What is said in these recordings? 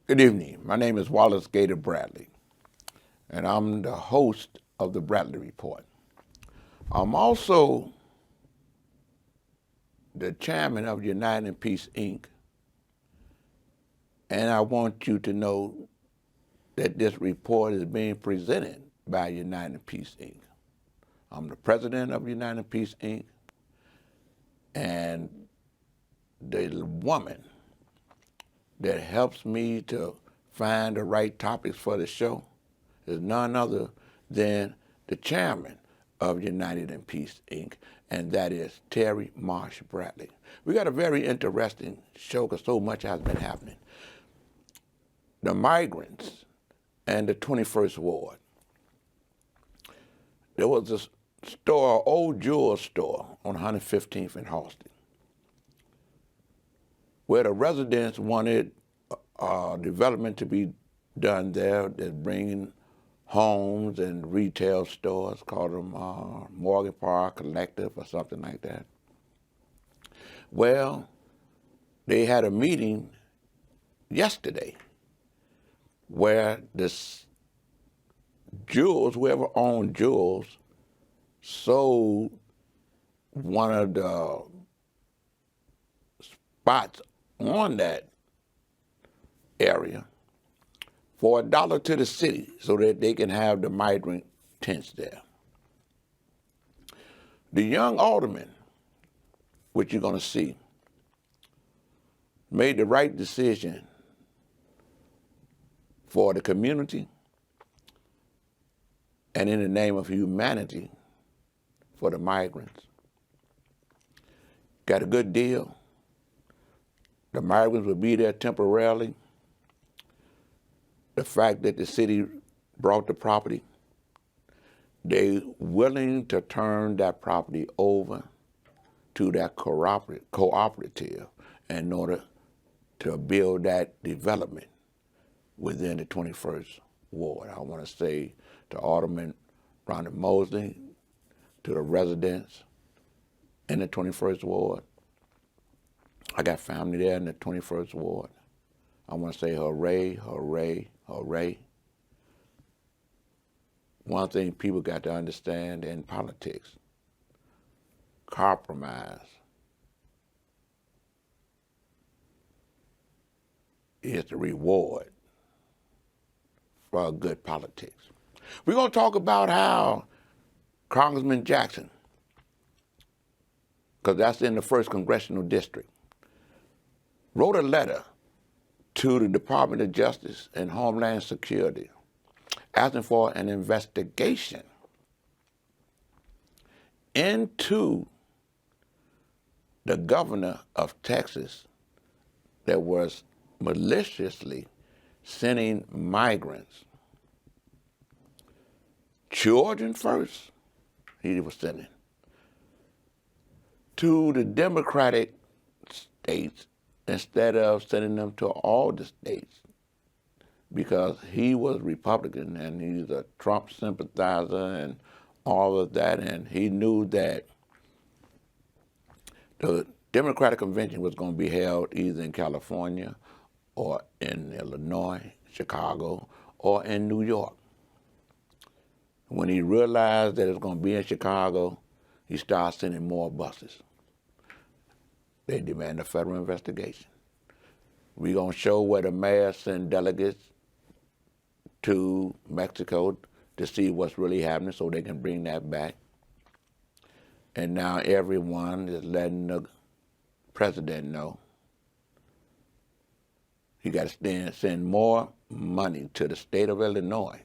Good evening. My name is Wallace Bradley, and I'm the host of the Bradley Report. I'm also the chairman of United in Peace, Inc., and I want you to know that this report is being presented by United in Peace, Inc. I'm the president of United in Peace, Inc., and the woman that helps me to find the right topics for the show is none other than the chairman of United in Peace, Inc., and that is Terry Marsh Bradley. We got a very interesting show because so much has been happening. The migrants and the 21st Ward. There was a store, old jewel store on 115th and Halsted, where the residents wanted development to be done there. They're bringing homes and retail stores, called them Morgan Park Collective or something like that. Well, they had a meeting yesterday where this Jules, whoever owned Jules, sold one of the spots on that area for $1 to the city so that they can have the migrant tents there. The young aldermen, which you're going to see, made the right decision for the community and in the name of humanity for the migrants. Got a good deal. The migrants will be there temporarily. The fact that the city brought the property, they're willing to turn that property over to that cooperative in order to build that development within the 21st Ward. I want to say to Alderman Ronnie Mosley, to the residents in the 21st Ward. I got family there in the 21st Ward. I want to say hooray, hooray, hooray. One thing people got to understand in politics, compromise is the reward for good politics. We're going to talk about how Congressman Jackson, because that's in the 1st Congressional District, wrote a letter to the Department of Justice and Homeland Security asking for an investigation into the governor of Texas that was maliciously sending migrants, children first, he was sending, to the Democratic states instead of sending them to all the states, because he was Republican and he's a Trump sympathizer and all of that, and he knew that the Democratic convention was going to be held either in California or in Illinois, Chicago, or in New York. When he realized that it was going to be in Chicago, he started sending more buses. They demand a federal investigation. We're going to show where the mayor sent delegates to Mexico to see what's really happening so they can bring that back. And now everyone is letting the president know he got to send more money to the state of Illinois,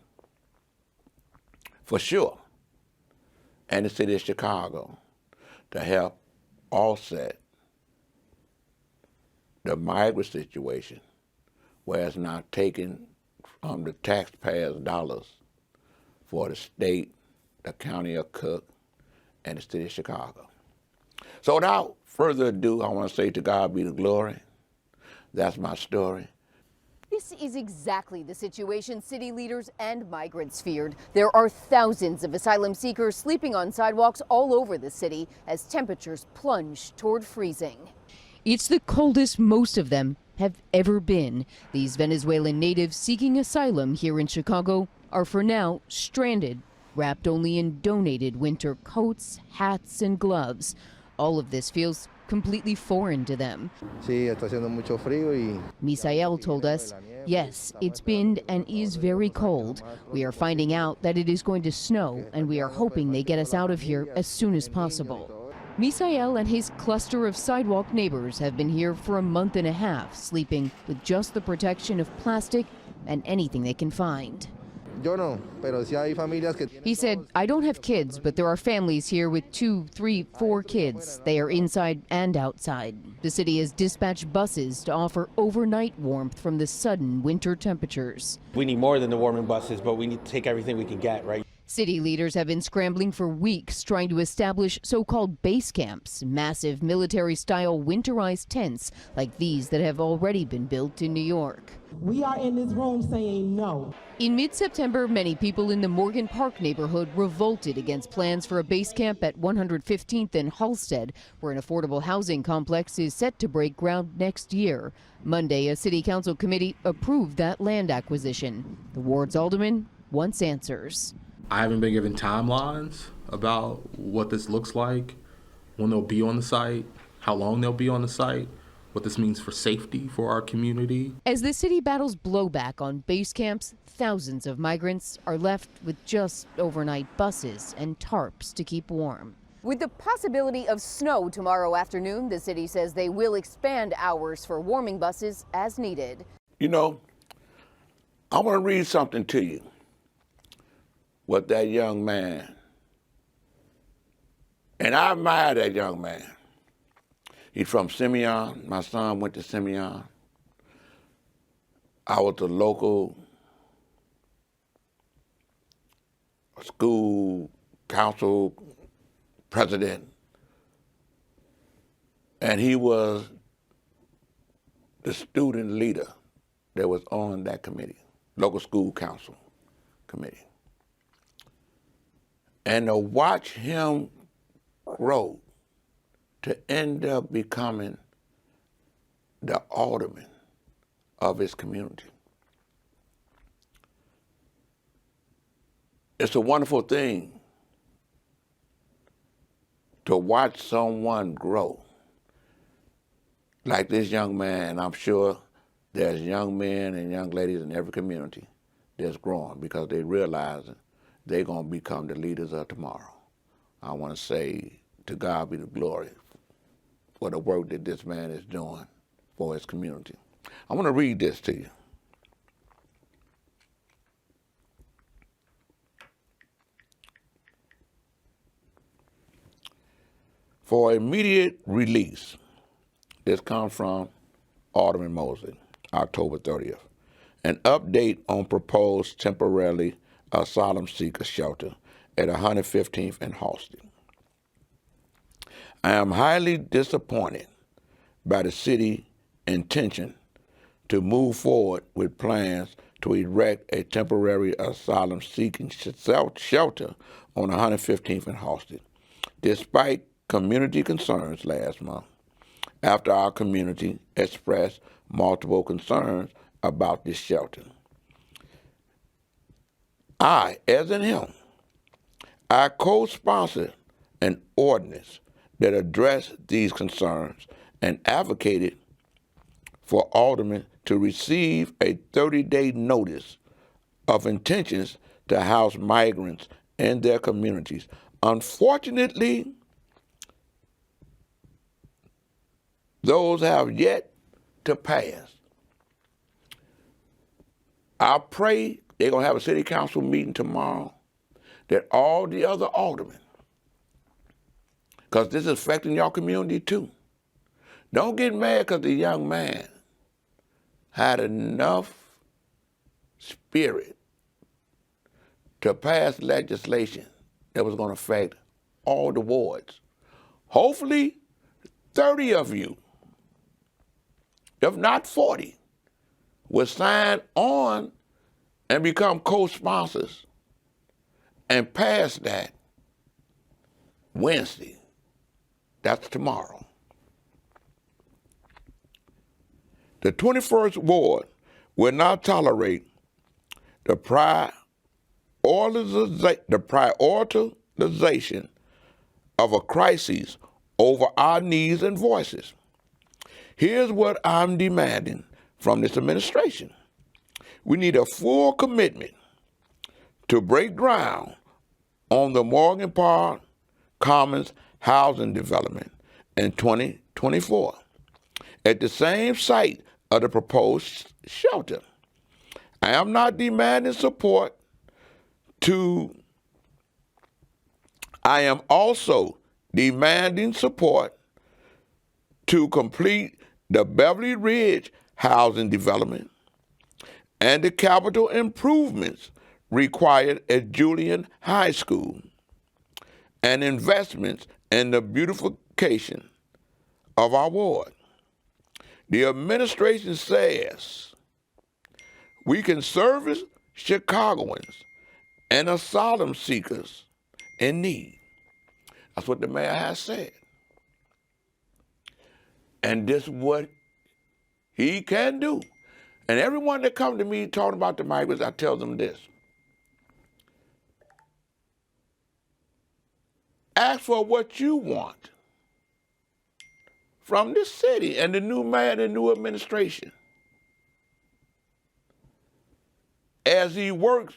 for sure, and the city of Chicago to help offset the migrant situation, where it's now taking from the taxpayers' dollars for the state, the county of Cook, and the city of Chicago. So without further ado, I want to say to God be the glory. That's my story. This is exactly the situation city leaders and migrants feared. There are thousands of asylum seekers sleeping on sidewalks all over the city as temperatures plunge toward freezing. It's the coldest most of them have ever been. These Venezuelan natives seeking asylum here in Chicago are for now stranded, wrapped only in donated winter coats, hats, and gloves. All of this feels completely foreign to them. Sí, está haciendo mucho frío y Misael told us, yes, it's been and is very cold. We are finding out that it is going to snow, and we are hoping they get us out of here as soon as possible. Misael and his cluster of sidewalk neighbors have been here for a month and a half, sleeping with just the protection of plastic and anything they can find. yo no, pero sí hay familias que He said, I don't have kids, but there are families here with 2, 3, 4 kids. They are inside and outside. The city has dispatched buses to offer overnight warmth from the sudden winter temperatures. We need more than the warming buses, but we need to take everything we can get, right? City leaders have been scrambling for weeks trying to establish so-called base camps, massive military-style winterized tents like these that have already been built in New York. We are in this room saying no. In mid-September, many people in the Morgan Park neighborhood revolted against plans for a base camp at 115th and Halsted, where an affordable housing complex is set to break ground next year. Monday, a city council committee approved that land acquisition. The ward's alderman wants answers. I haven't been given timelines about what this looks like, when they'll be on the site, how long they'll be on the site, what this means for safety for our community. As the city battles blowback on base camps, thousands of migrants are left with just overnight buses and tarps to keep warm. With the possibility of snow tomorrow afternoon, the city says they will expand hours for warming buses as needed. You know, I want to read something to you. What that young man, and I admire that young man. He's from Simeon. My son went to Simeon. I was the local school council president, and he was the student leader that was on that committee, local school council committee. And to watch him grow to end up becoming the alderman of his community. It's a wonderful thing to watch someone grow. Like this young man, I'm sure there's young men and young ladies in every community that's growing because they realize they're going to become the leaders of tomorrow. I want to say to God be the glory for the work that this man is doing for his community. I want to read this to you. For immediate release, this comes from Alderman Mosley, October 30th. An update on proposed temporarily asylum seeker shelter at 115th and Halsted. I am highly disappointed by the city's intention to move forward with plans to erect a temporary asylum seeking shelter on 115th and Halsted, despite community concerns last month, after our community expressed multiple concerns about this shelter. I, as in him, I co-sponsored an ordinance that addressed these concerns and advocated for aldermen to receive a 30-day notice of intentions to house migrants in their communities. Unfortunately, those have yet to pass. I pray they're going to have a city council meeting tomorrow that all the other aldermen, because this is affecting your community too. Don't get mad because the young man had enough spirit to pass legislation that was going to affect all the wards. Hopefully, 30 of you, if not 40, will sign on and become co-sponsors and pass that Wednesday. That's tomorrow. The 21st Ward will not tolerate the prioritization of a crisis over our needs and voices. Here's what I'm demanding from this administration. We need a full commitment to break ground on the Morgan Park Commons housing development in 2024 at the same site of the proposed shelter. I am not demanding support I am also demanding support to complete the Beverly Ridge housing development and the capital improvements required at Julian High School and investments in the beautification of our ward. The administration says we can service Chicagoans and asylum seekers in need. That's what the mayor has said. And this is what he can do. And everyone that comes to me talking about the migrants, I tell them this. Ask for what you want from this city and the new mayor and the new administration as he works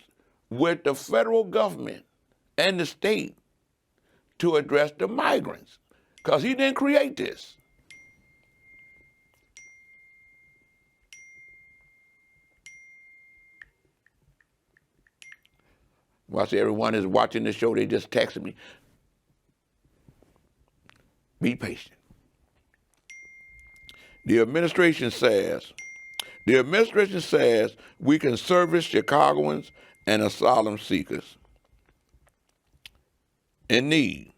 with the federal government and the state to address the migrants, because he didn't create this. Well, I see everyone is watching the show, they just texted me. Be patient. The administration says we can service Chicagoans and asylum seekers in need.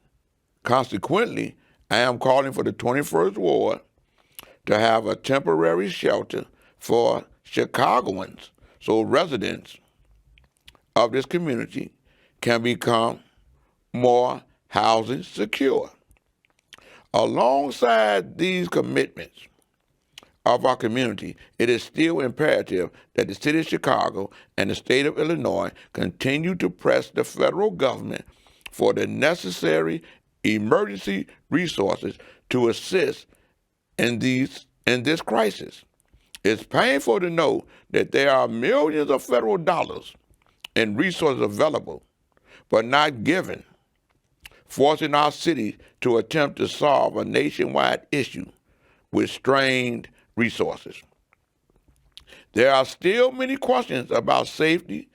Consequently, I am calling for the 21st Ward to have a temporary shelter for Chicagoans so residents of this community can become more housing secure. Alongside these commitments of our community, it is still imperative that the city of Chicago and the state of Illinois continue to press the federal government for the necessary emergency resources to assist in this crisis. It's painful to know that there are millions of federal dollars and resources available, but not given, forcing our city to attempt to solve a nationwide issue with strained resources. There are still many questions about safety,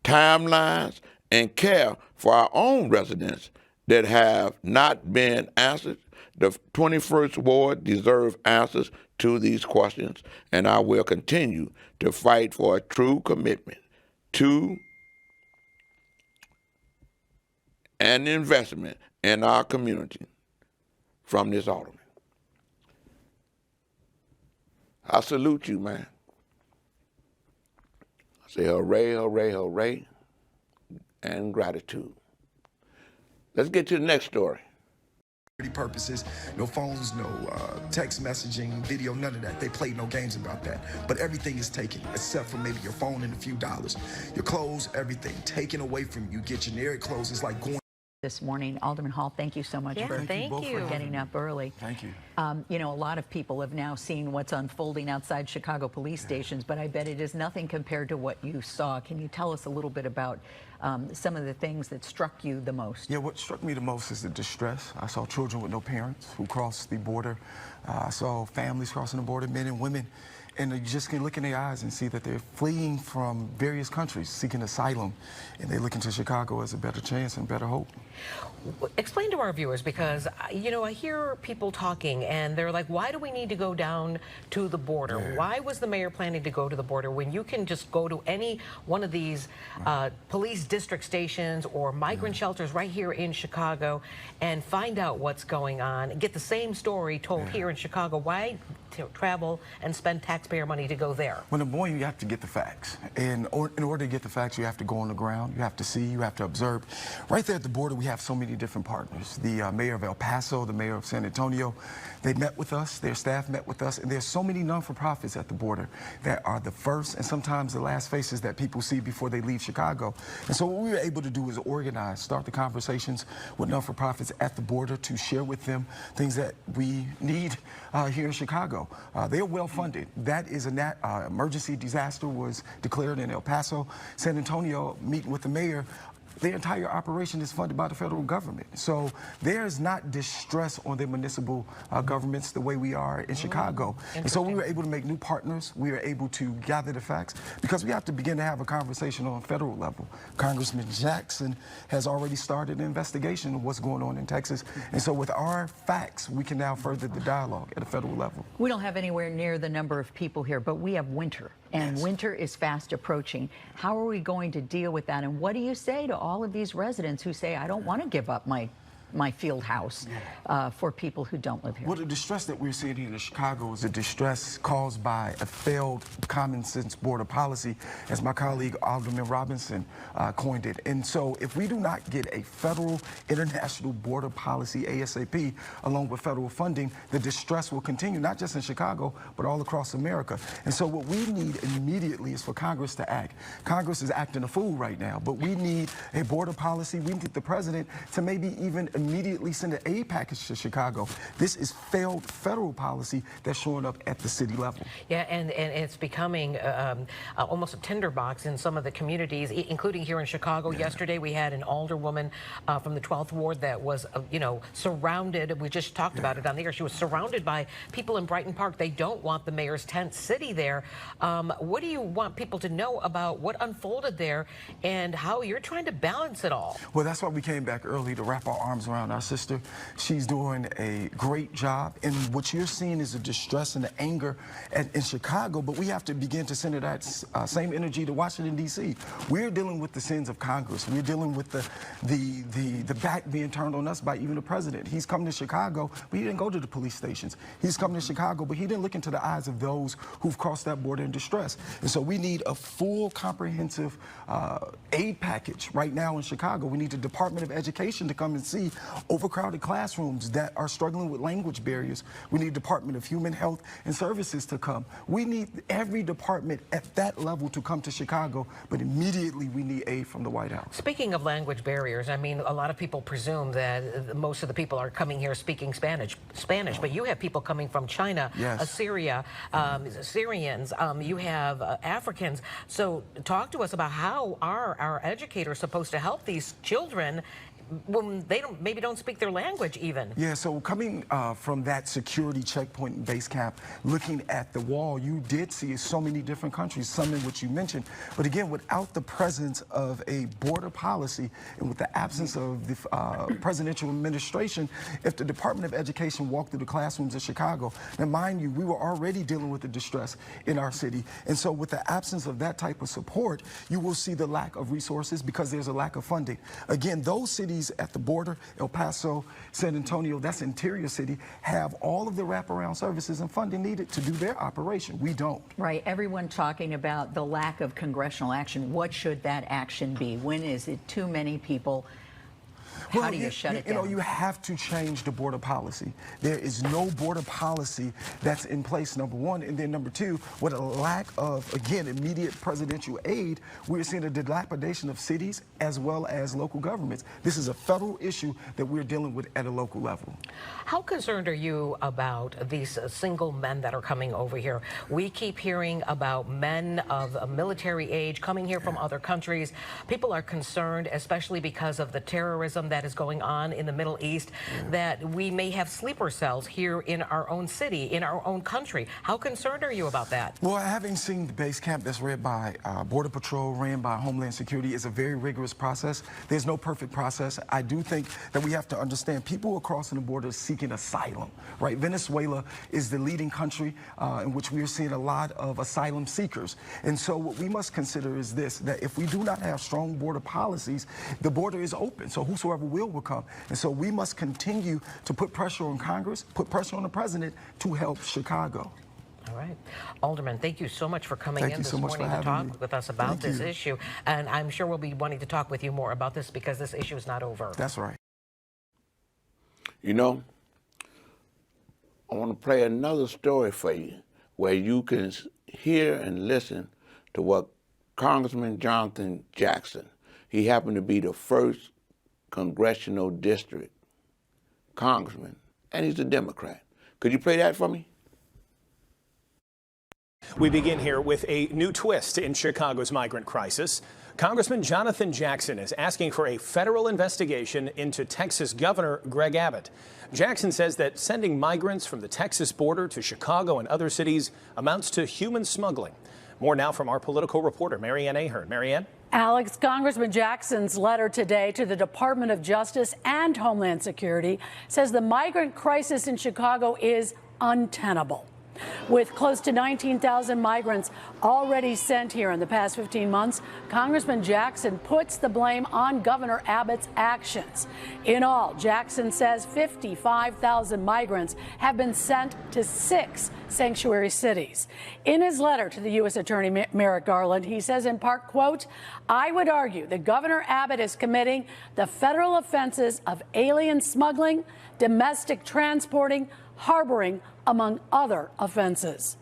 timelines, and care for our own residents that have not been answered. The 21st Ward deserves answers to these questions, and I will continue to fight for a true commitment to an investment in our community from this alderman. I salute you, man. I say hooray, hooray, hooray, and gratitude. Let's get to the next story. Purposes, no phones, no text messaging, video, none of that. They play no games about that. But everything is taken, except for maybe your phone and a few dollars. Your clothes, everything taken away from you. Get generic clothes. It's like going. This morning, Alderman Hall, thank you so much for getting up early. Thank you. You know, a lot of people have now seen what's unfolding outside Chicago police stations, but I bet it is nothing compared to what you saw. Can you tell us a little bit about some of the things that struck you the most? Yeah, what struck me the most is the distress. I saw children with no parents who crossed the border. I saw families crossing the border, men and women. And you just can look in their eyes and see that they're fleeing from various countries, seeking asylum, and they're looking to Chicago as a better chance and better hope. Explain to our viewers, because, you know, I hear people talking and they're like, why do we need to go down to the border? Yeah. Why was the mayor planning to go to the border when you can just go to any one of these police district stations or migrant shelters right here in Chicago and find out what's going on and get the same story told here in Chicago? Why travel and spend taxpayer money to go there? Well, number one, you have to get the facts. And in order to get the facts, you have to go on the ground. You have to see, you have to observe. Right there at the border, we have so many different partners. The mayor of El Paso, the mayor of San Antonio, they met with us, their staff met with us, and there's so many non-for-profits at the border that are the first and sometimes the last faces that people see before they leave Chicago. And so what we were able to do is organize, start the conversations with non-for-profits at the border to share with them things that we need here in Chicago. They are well funded. That is an emergency disaster was declared in El Paso. San Antonio, meeting with the mayor, their entire operation is funded by the federal government. So there's not distress on their municipal governments the way we are in Chicago. And so we were able to make new partners. We were able to gather the facts because we have to begin to have a conversation on federal level. Congressman Jackson has already started an investigation of what's going on in Texas. And so with our facts, we can now further the dialogue at a federal level. We don't have anywhere near the number of people here, but we have winter. And winter is fast approaching. How are we going to deal with that? And what do you say to all of these residents who say, I don't want to give up my field house for people who don't live here? Well, the distress that we're seeing here in Chicago is a distress caused by a failed common sense border policy, as my colleague Alderman Robinson coined it. And so if we do not get a federal international border policy ASAP, along with federal funding, the distress will continue, not just in Chicago, but all across America. And so what we need immediately is for Congress to act. Congress is acting a fool right now, but we need a border policy. We need the president to maybe even immediately send an aid package to Chicago. This is failed federal policy that's showing up at the city level. Yeah, and it's becoming almost a tinderbox in some of the communities, including here in Chicago. Yesterday we had an alderwoman from the 12th Ward that was, surrounded. We just talked about it on the air. She was surrounded by people in Brighton Park. They don't want the mayor's tent city there. What do you want people to know about what unfolded there and how you're trying to balance it all? Well, that's why we came back early to wrap our arms around our sister. She's doing a great job, and what you're seeing is the distress and the anger in Chicago, but we have to begin to send that same energy to Washington, D.C. We're dealing with the sins of Congress. We're dealing with the back being turned on us by even the president. He's come to Chicago, but he didn't go to the police stations. He's come to Chicago, but he didn't look into the eyes of those who've crossed that border in distress. And so we need a full, comprehensive aid package right now in Chicago. We need the Department of Education to come and see overcrowded classrooms that are struggling with language barriers. We need Department of Human Health and Services to come. We need every department at that level to come to Chicago, but immediately we need aid from the White House. Speaking of language barriers, I mean, a lot of people presume that most of the people are coming here speaking Spanish, but you have people coming from China, Assyria, Syrians, you have Africans. So talk to us about how are our educators supposed to help these children when they maybe don't speak their language even? Yeah, so coming from that security checkpoint base camp, looking at the wall, you did see so many different countries, some in which you mentioned. But again, without the presence of a border policy and with the absence of the presidential administration, if the Department of Education walked through the classrooms of Chicago, now mind you, we were already dealing with the distress in our city. And so with the absence of that type of support, you will see the lack of resources because there's a lack of funding. Again, those cities at the border, El Paso, San Antonio, that's interior city, have all of the wraparound services and funding needed to do their operation. We don't. Right. Everyone talking about the lack of congressional action. What should that action be? When is it too many people? How do you shut it down? You know, you have to change the border policy. There is no border policy that's in place, number one. And then number two, with a lack of, again, immediate presidential aid, we're seeing a dilapidation of cities as well as local governments. This is a federal issue that we're dealing with at a local level. How concerned are you about these single men that are coming over here? We keep hearing about men of a military age coming here from other countries. People are concerned, especially because of the terrorism that is going on in the Middle East, that we may have sleeper cells here in our own city, in our own country. How concerned are you about that? Well, having seen the base camp that's led by Border Patrol, ran by Homeland Security, is a very rigorous process. There's no perfect process. I do think that we have to understand people who are crossing the border seeking asylum, right? Venezuela is the leading country in which we are seeing a lot of asylum seekers. And so what we must consider is this, that if we do not have strong border policies, the border is open. So whosoever will come. And so we must continue to put pressure on Congress, put pressure on the president to help Chicago. All right. Alderman, thank you so much for coming in this morning to talk with us about this issue. And I'm sure we'll be wanting to talk with you more about this because this issue is not over. That's right. You know, I want to play another story for you where you can hear and listen to what Congressman Jonathan Jackson, he happened to be the first congressional district congressman, and he's a Democrat. Could you play that for me? We begin here with a new twist in Chicago's migrant crisis. Congressman Jonathan Jackson is asking for a federal investigation into Texas Governor Greg Abbott. Jackson says that sending migrants from the Texas border to Chicago and other cities amounts to human smuggling. More now from our political reporter, Marianne Ahern. Marianne? Alex, Congressman Jackson's letter today to the Department of Justice and Homeland Security says the migrant crisis in Chicago is untenable. With close to 19,000 migrants already sent here in the past 15 months, Congressman Jackson puts the blame on Governor Abbott's actions. In all, Jackson says 55,000 migrants have been sent to 6 sanctuary cities. In his letter to the U.S. Attorney Merrick Garland, he says in part, quote, "I would argue that Governor Abbott is committing the federal offenses of alien smuggling, domestic transporting, harboring, among other offenses."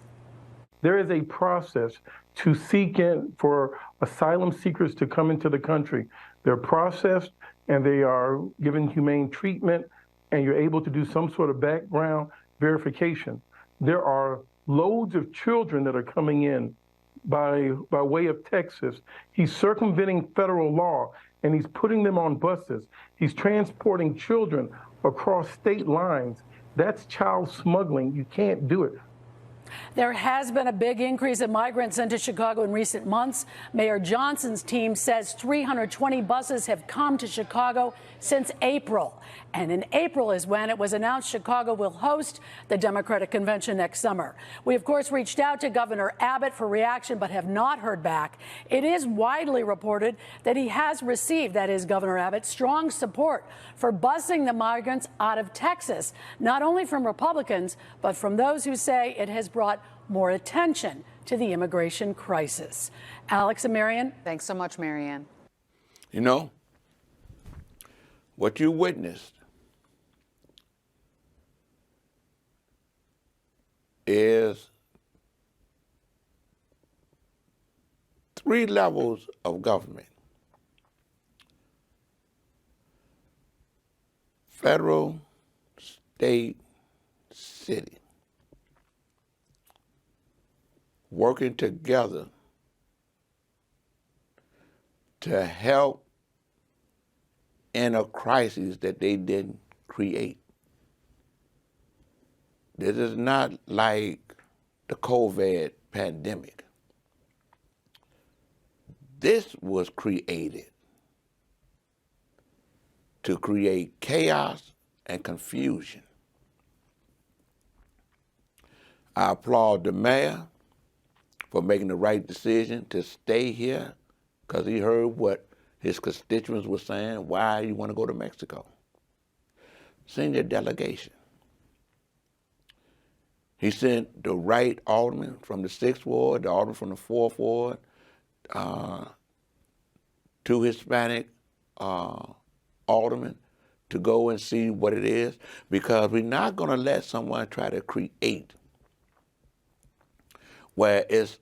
There is a process to seek in for asylum seekers to come into the country. They're processed and they are given humane treatment, and you're able to do some sort of background verification. There are loads of children that are coming in by way of Texas. He's circumventing federal law and he's putting them on buses. He's transporting children across state lines. That's child smuggling. You can't do it. There has been a big increase in migrants into Chicago in recent months. Mayor Johnson's team says 320 buses have come to Chicago since April. And in April is when it was announced Chicago will host the Democratic Convention next summer. We, of course, reached out to Governor Abbott for reaction, but have not heard back. It is widely reported that he has received, that is, Governor Abbott, strong support for busing the migrants out of Texas, not only from Republicans, but from those who say it has brought more attention to the immigration crisis. Alex and Marianne. Thanks so much, Marianne. You know, what you witnessed is 3 levels of government: federal, state, city, working together to help in a crisis that they didn't create. This is not like the COVID pandemic. This was created to create chaos and confusion. I applaud the mayor for making the right decision to stay here because he heard what his constituents were saying. Why you want to go to Mexico? Send your delegation. He sent the right alderman from the 6th Ward, the alderman from the 4th Ward, 2 Hispanic aldermen to go and see what it is, because we're not going to let someone try to create where it's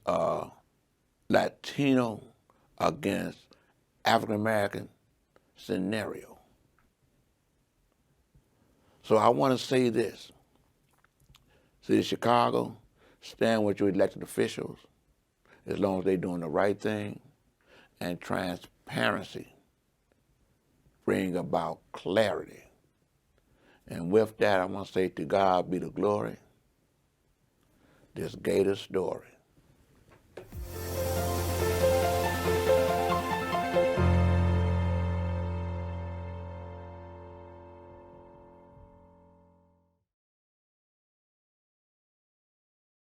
Latino against African American scenario. So I want to say this. City of Chicago, stand with your elected officials as long as they're doing the right thing, and transparency bring about clarity. And with that, I want to say to God be the glory. This Gator story